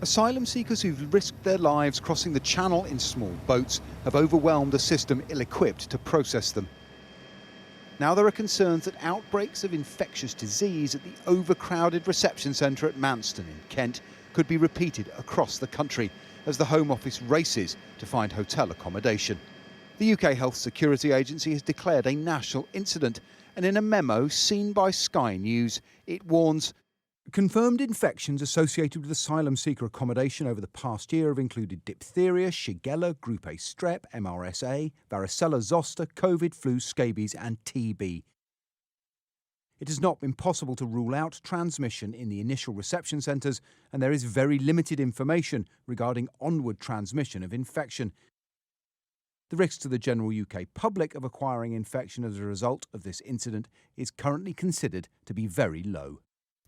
Asylum seekers who've risked their lives crossing the channel in small boats have overwhelmed a system ill-equipped to process them. Now there are concerns that outbreaks of infectious disease at the overcrowded reception centre at Manston in Kent could be repeated across the country as the Home Office races to find hotel accommodation. The UK Health Security Agency has declared a national incident, and in a memo seen by Sky News, it warns confirmed infections associated with asylum seeker accommodation over the past year have included diphtheria, Shigella, Group A strep, MRSA, varicella zoster, COVID, flu, scabies and TB. It has not been possible to rule out transmission in the initial reception centres, and there is very limited information regarding onward transmission of infection. The risk to the general UK public of acquiring infection as a result of this incident is currently considered to be very low.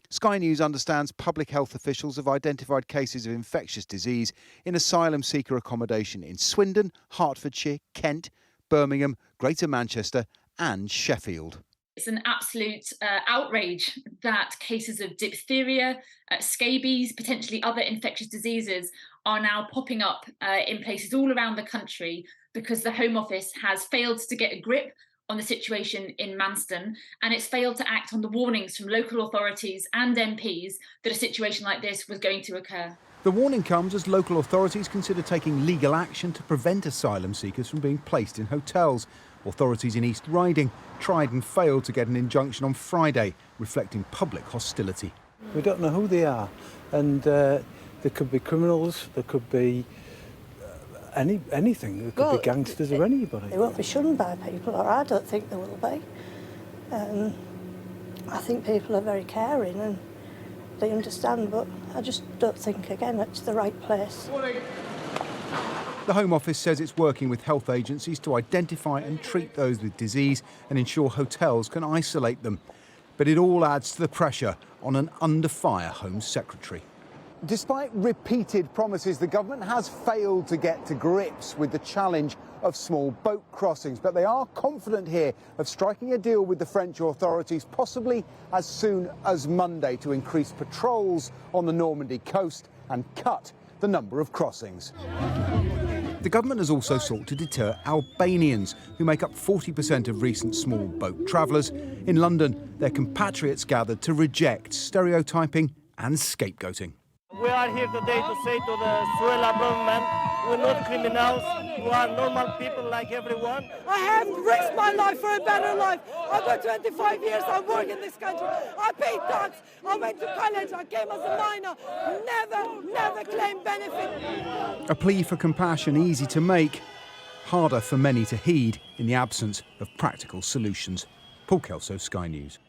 Sky News understands public health officials have identified cases of infectious disease in asylum seeker accommodation in Swindon, Hertfordshire, Kent, Birmingham, Greater Manchester and Sheffield. It's an absolute outrage that cases of diphtheria, scabies, potentially other infectious diseases are now popping up in places all around the country because the Home Office has failed to get a grip on the situation in Manston, and it's failed to act on the warnings from local authorities and MPs that a situation like this was going to occur. The warning comes as local authorities consider taking legal action to prevent asylum seekers from being placed in hotels. Authorities in East Riding tried and failed to get an injunction on Friday, reflecting public hostility. We don't know who they are, and there could be criminals, there could be anything. There could be gangsters or anybody. They won't be shunned by people, or I don't think they will be. I think people are very caring and they understand, but I just don't think, again, it's the right place. The Home Office says it's working with health agencies to identify and treat those with disease and ensure hotels can isolate them. But it all adds to the pressure on an under-fire Home Secretary. Despite repeated promises, the government has failed to get to grips with the challenge of small boat crossings. But they are confident here of striking a deal with the French authorities, possibly as soon as Monday, to increase patrols on the Normandy coast and cut the number of crossings. The government has also sought to deter Albanians, who make up 40% of recent small boat travellers. In London, their compatriots gathered to reject stereotyping and scapegoating. We are here today to say to the Swindon government, we're not criminals, we are normal people like everyone. I have risked my life for a better life. I've got 25 years, I work in this country. I paid tax, I went to college, I came as a minor. Never claimed benefit. A plea for compassion easy to make, harder for many to heed in the absence of practical solutions. Paul Kelso, Sky News.